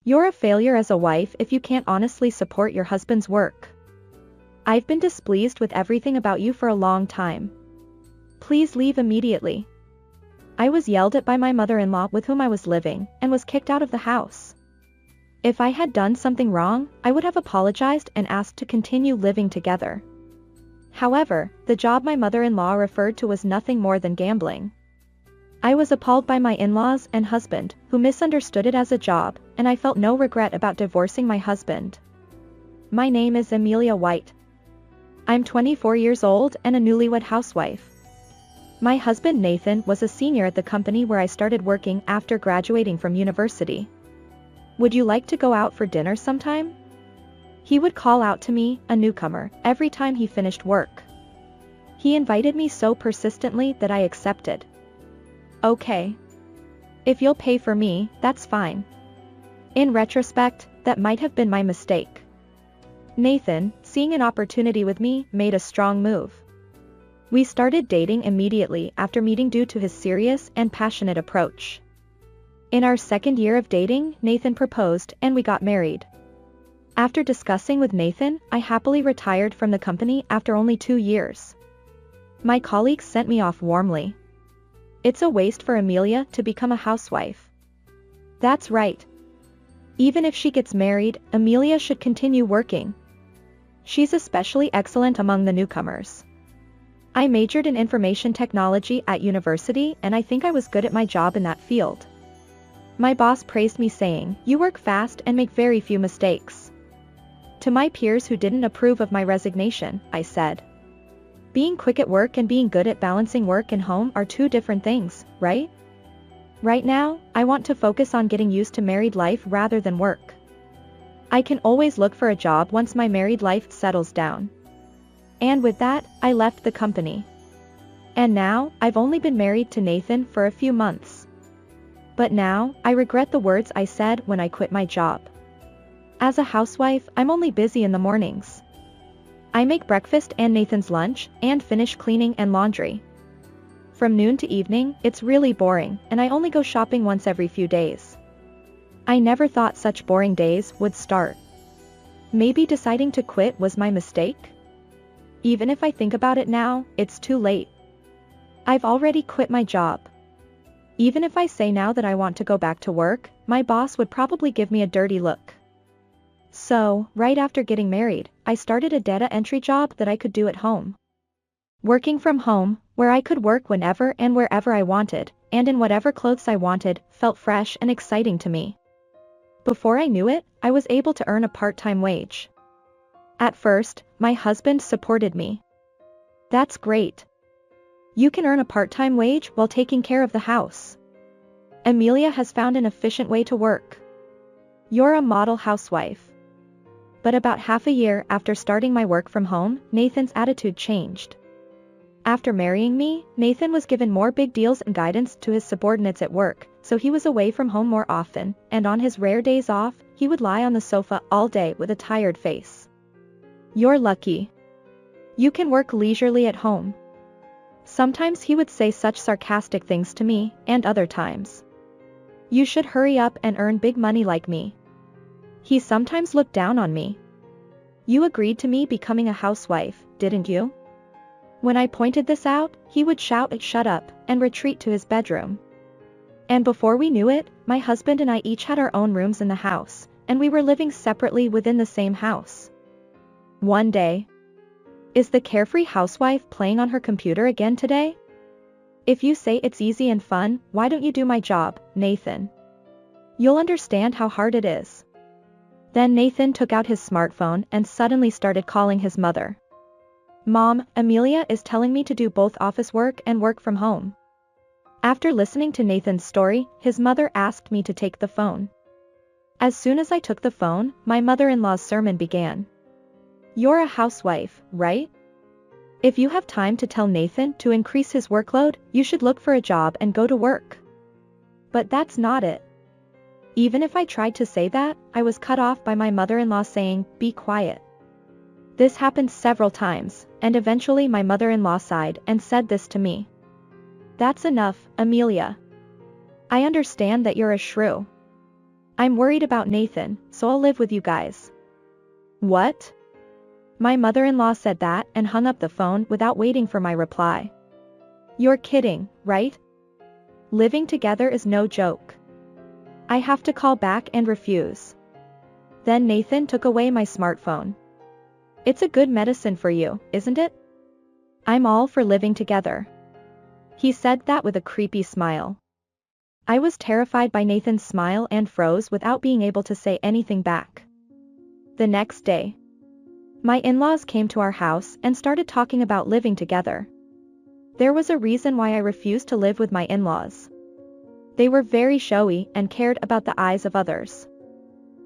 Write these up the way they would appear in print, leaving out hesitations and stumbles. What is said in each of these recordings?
You're a failure as a wife if you can't honestly support your husband's work. I've been displeased with everything about you for a long time. Please leave immediately. I was yelled at by my mother-in-law with whom I was living, and was kicked out of the house. If I had done something wrong, I would have apologized and asked to continue living together. However, the job my mother-in-law referred to was nothing more than gambling. I was appalled by my in-laws and husband, who misunderstood it as a job, and I felt no regret about divorcing my husband. My name is Amelia White. I'm 24 years old and a newlywed housewife. My husband Nathan was a senior at the company where I started working after graduating from university. Would you like to go out for dinner sometime? He would call out to me, a newcomer, every time he finished work. He invited me so persistently that I accepted. Okay. If you'll pay for me, that's fine. In retrospect, that might have been my mistake. Nathan, seeing an opportunity with me, made a strong move. We started dating immediately after meeting due to his serious and passionate approach. In our second year of dating, Nathan proposed and we got married. After discussing with Nathan, I happily retired from the company after only 2 years. My colleagues sent me off warmly. It's a waste for Amelia to become a housewife. That's right. Even if she gets married, Amelia should continue working. She's especially excellent among the newcomers. I majored in information technology at university and I think I was good at my job in that field. My boss praised me saying, "You work fast and make very few mistakes." To my peers who didn't approve of my resignation, I said, "Being quick at work and being good at balancing work and home are two different things, right? Right now, I want to focus on getting used to married life rather than work. I can always look for a job once my married life settles down." And with that, I left the company. And now, I've only been married to Nathan for a few months. But now, I regret the words I said when I quit my job. As a housewife, I'm only busy in the mornings. I make breakfast and Nathan's lunch, and finish cleaning and laundry. From noon to evening, it's really boring, and I only go shopping once every few days. I never thought such boring days would start. Maybe deciding to quit was my mistake? Even if I think about it now, it's too late. I've already quit my job. Even if I say now that I want to go back to work, my boss would probably give me a dirty look. So, right after getting married, I started a data entry job that I could do at home. Working from home, where I could work whenever and wherever I wanted, and in whatever clothes I wanted, felt fresh and exciting to me. Before I knew it, I was able to earn a part-time wage. At first, my husband supported me. That's great. You can earn a part-time wage while taking care of the house. Amelia has found an efficient way to work. You're a model housewife. But about half a year after starting my work from home, Nathan's attitude changed. After marrying me, Nathan was given more big deals and guidance to his subordinates at work, so he was away from home more often, and on his rare days off, he would lie on the sofa all day with a tired face. You're lucky. You can work leisurely at home. Sometimes he would say such sarcastic things to me, and other times, "You should hurry up and earn big money like me." He sometimes looked down on me. "You agreed to me becoming a housewife, didn't you?" When I pointed this out, he would shout, "Shut up," and retreat to his bedroom. And before we knew it, my husband and I each had our own rooms in the house, and we were living separately within the same house. One day, is the carefree housewife playing on her computer again today? If you say it's easy and fun, why don't you do my job, Nathan? You'll understand how hard it is. Then Nathan took out his smartphone and suddenly started calling his mother. "Mom, Amelia is telling me to do both office work and work from home." After listening to Nathan's story, his mother asked me to take the phone. As soon as I took the phone, my mother-in-law's sermon began. "You're a housewife, right? If you have time to tell Nathan to increase his workload, you should look for a job and go to work." But that's not it. Even if I tried to say that, I was cut off by my mother-in-law saying, "Be quiet." This happened several times, and eventually my mother-in-law sighed and said this to me. "That's enough, Amelia. I understand that you're a shrew. I'm worried about Nathan, so I'll live with you guys. What? My mother-in-law said that and hung up the phone without waiting for my reply. You're kidding, right? Living together is no joke. I have to call back and refuse. Then Nathan took away my smartphone. It's a good medicine for you, isn't it? I'm all for living together. He said that with a creepy smile. I was terrified by Nathan's smile and froze without being able to say anything back. The next day, my in-laws came to our house and started talking about living together. There was a reason why I refused to live with my in-laws. They were very showy and cared about the eyes of others.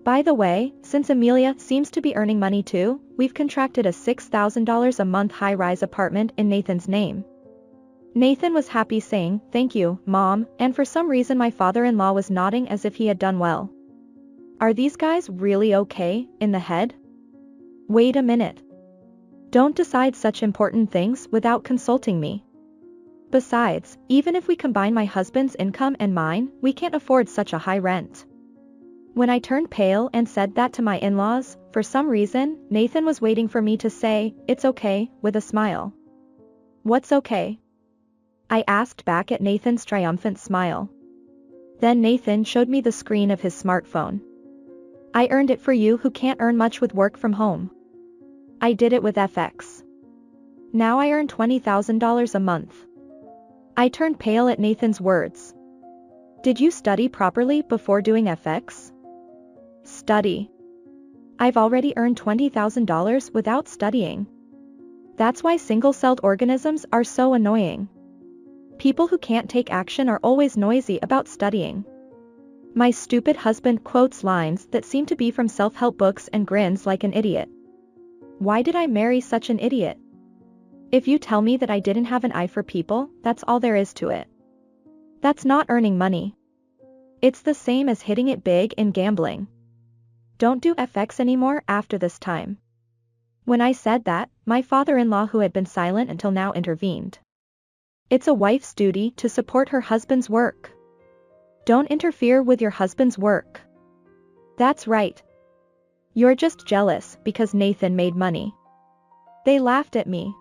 By the way, since Amelia seems to be earning money too, we've contracted a $6,000 a month high-rise apartment in Nathan's name. Nathan was happy saying, "Thank you, Mom," and for some reason my father-in-law was nodding as if he had done well. Are these guys really okay in the head? Wait a minute. Don't decide such important things without consulting me. Besides, even if we combine my husband's income and mine, we can't afford such a high rent. When I turned pale and said that to my in-laws, for some reason, Nathan was waiting for me to say, "It's okay," with a smile. What's okay? I asked back at Nathan's triumphant smile. Then Nathan showed me the screen of his smartphone. I earned it for you who can't earn much with work from home. I did it with FX. Now I earn $20,000 a month. I turned pale at Nathan's words. Did you study properly before doing FX? Study. I've already earned $20,000 without studying. That's why single-celled organisms are so annoying. People who can't take action are always noisy about studying. My stupid husband quotes lines that seem to be from self-help books and grins like an idiot. Why did I marry such an idiot? If you tell me that I didn't have an eye for people, that's all there is to it. That's not earning money. It's the same as hitting it big in gambling. Don't do FX anymore after this time. When I said that, my father-in-law who had been silent until now intervened. It's a wife's duty to support her husband's work. Don't interfere with your husband's work. That's right. You're just jealous because Nathan made money. They laughed at me.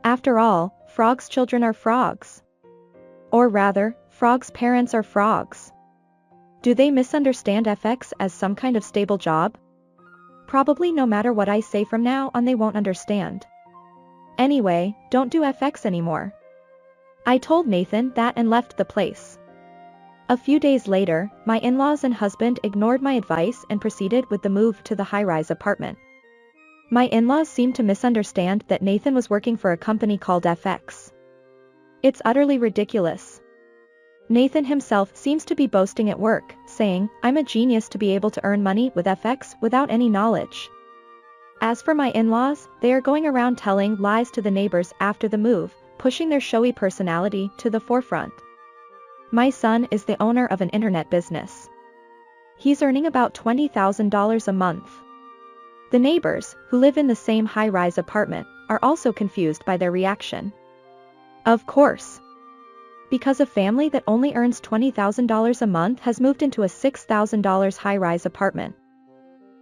After all, frogs' children are frogs. Or rather, frogs' parents are frogs. Do they misunderstand FX as some kind of stable job? Probably no matter what I say from now on they won't understand. Anyway, don't do FX anymore. I told Nathan that and left the place. A few days later, my in-laws and husband ignored my advice and proceeded with the move to the high-rise apartment. My in-laws seemed to misunderstand that Nathan was working for a company called FX. It's utterly ridiculous. Nathan himself seems to be boasting at work, saying, "I'm a genius to be able to earn money with FX without any knowledge." As for my in-laws, they are going around telling lies to the neighbors after the move, pushing their showy personality to the forefront. My son is the owner of an internet business. He's earning about $20,000 a month. The neighbors, who live in the same high-rise apartment, are also confused by their reaction. Of course. Because a family that only earns $20,000 a month has moved into a $6,000 high-rise apartment.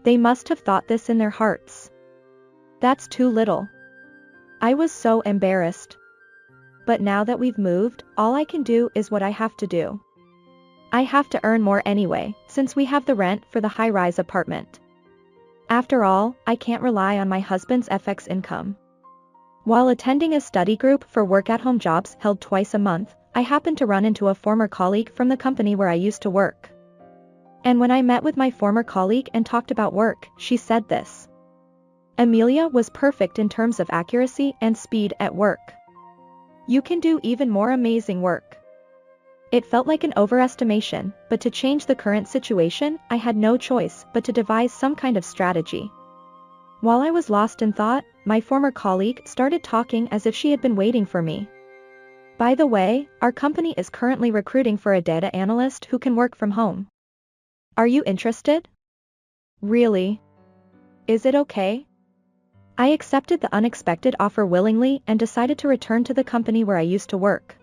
They must have thought this in their hearts. That's too little. I was so embarrassed. But now that we've moved, all I can do is what I have to do. I have to earn more anyway, since we have the rent for the high-rise apartment. After all, I can't rely on my husband's FX income. While attending a study group for work-at-home jobs held twice a month, I happened to run into a former colleague from the company where I used to work. And when I met with my former colleague and talked about work, she said this. Amelia was perfect in terms of accuracy and speed at work. You can do even more amazing work. It felt like an overestimation, but to change the current situation, I had no choice but to devise some kind of strategy. While I was lost in thought, my former colleague started talking as if she had been waiting for me. By the way, our company is currently recruiting for a data analyst who can work from home. Are you interested? Really? Is it okay? I accepted the unexpected offer willingly and decided to return to the company where I used to work.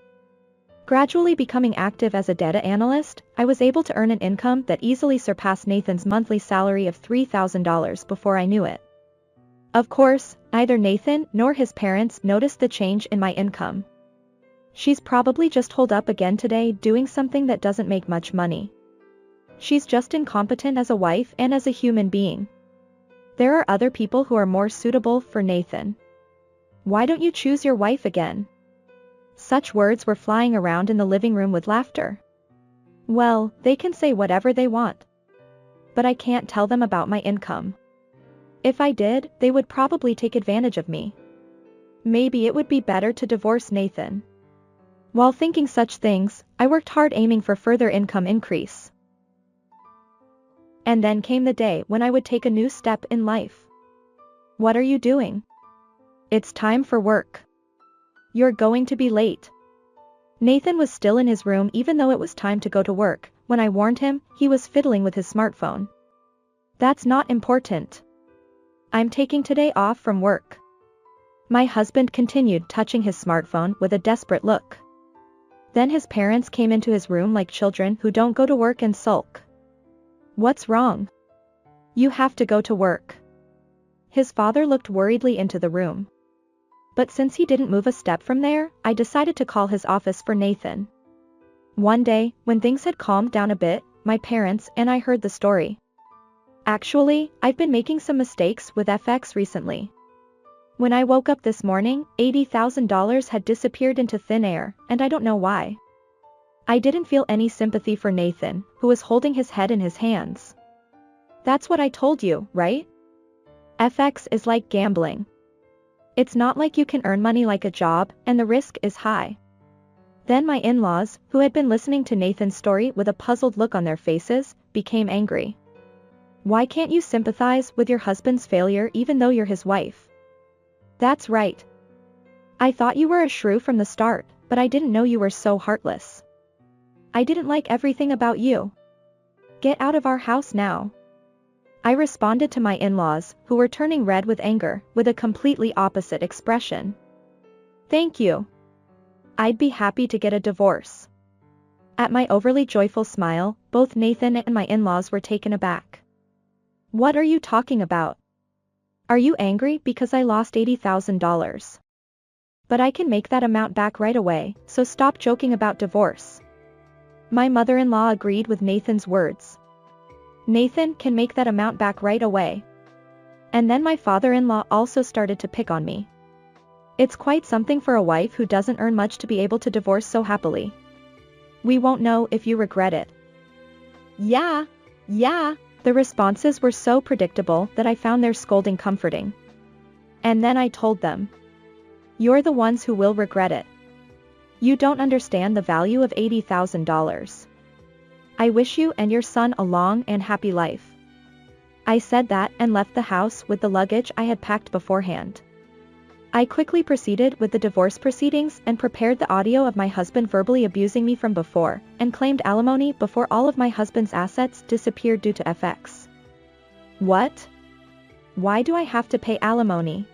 Gradually becoming active as a data analyst, I was able to earn an income that easily surpassed Nathan's monthly salary of $3,000 before I knew it. Of course, neither Nathan nor his parents noticed the change in my income. She's probably just holed up again today doing something that doesn't make much money. She's just incompetent as a wife and as a human being. There are other people who are more suitable for Nathan. Why don't you choose your wife again? Such words were flying around in the living room with laughter. Well, they can say whatever they want. But I can't tell them about my income. If I did, they would probably take advantage of me. Maybe it would be better to divorce Nathan. While thinking such things, I worked hard aiming for further income increase. And then came the day when I would take a new step in life. What are you doing? It's time for work. You're going to be late. Nathan was still in his room even though it was time to go to work. When I warned him, he was fiddling with his smartphone. That's not important. I'm taking today off from work. My husband continued touching his smartphone with a desperate look. Then his parents came into his room like children who don't go to work and sulk. What's wrong? You have to go to work. His father looked worriedly into the room. But since he didn't move a step from there, I decided to call his office for Nathan. One day, when things had calmed down a bit, my parents and I heard the story. Actually, I've been making some mistakes with FX recently. When I woke up this morning, $80,000 had disappeared into thin air, and I don't know why. I didn't feel any sympathy for Nathan, who was holding his head in his hands. That's what I told you, right? FX is like gambling. It's not like you can earn money like a job, and the risk is high. Then my in-laws, who had been listening to Nathan's story with a puzzled look on their faces, became angry. Why can't you sympathize with your husband's failure even though you're his wife? That's right. I thought you were a shrew from the start, but I didn't know you were so heartless. I didn't like everything about you. Get out of our house now. I responded to my in-laws, who were turning red with anger, with a completely opposite expression. Thank you. I'd be happy to get a divorce. At my overly joyful smile, both Nathan and my in-laws were taken aback. What are you talking about? Are you angry because I lost $80,000? But I can make that amount back right away, so stop joking about divorce. My mother-in-law agreed with Nathan's words. Nathan can make that amount back right away. And then my father-in-law also started to pick on me. It's quite something for a wife who doesn't earn much to be able to divorce so happily. We won't know if you regret it. Yeah. The responses were so predictable that I found their scolding comforting. And then I told them. You're the ones who will regret it. You don't understand the value of $80,000. I wish you and your son a long and happy life. I said that and left the house with the luggage I had packed beforehand. I quickly proceeded with the divorce proceedings and prepared the audio of my husband verbally abusing me from before, and claimed alimony before all of my husband's assets disappeared due to FX. What? Why do I have to pay alimony?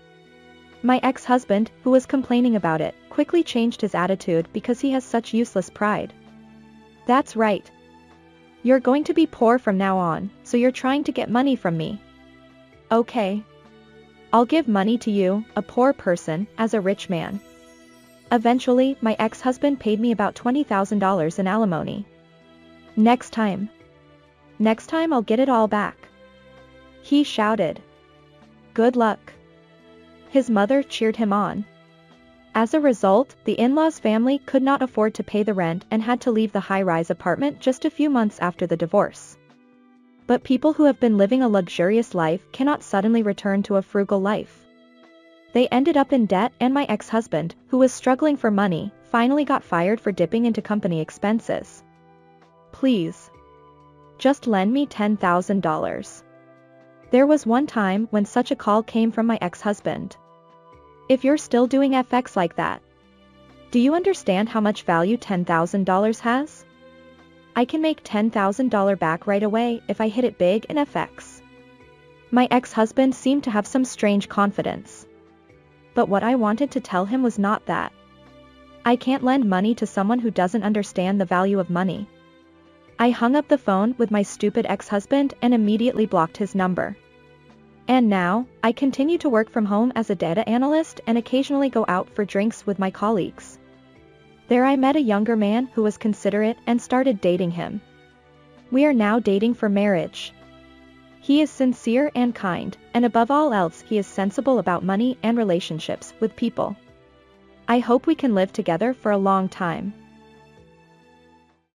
My ex-husband, who was complaining about it, quickly changed his attitude because he has such useless pride. That's right. You're going to be poor from now on, so you're trying to get money from me. Okay. I'll give money to you, a poor person, as a rich man. Eventually, my ex-husband paid me about $20,000 in alimony. Next time I'll get it all back. He shouted. Good luck. His mother cheered him on. As a result, the in-laws family could not afford to pay the rent and had to leave the high-rise apartment just a few months after the divorce. But people who have been living a luxurious life cannot suddenly return to a frugal life. They ended up in debt, and my ex-husband, who was struggling for money, finally got fired for dipping into company expenses. Please. Just lend me $10,000. There was one time when such a call came from my ex-husband. If you're still doing FX like that, do you understand how much value $10,000 has? I can make $10,000 back right away if I hit it big in FX. My ex-husband seemed to have some strange confidence. But what I wanted to tell him was not that. I can't lend money to someone who doesn't understand the value of money. I hung up the phone with my stupid ex-husband and immediately blocked his number. And now, I continue to work from home as a data analyst and occasionally go out for drinks with my colleagues. There I met a younger man who was considerate and started dating him. We are now dating for marriage. He is sincere and kind, and above all else he is sensible about money and relationships with people. I hope we can live together for a long time.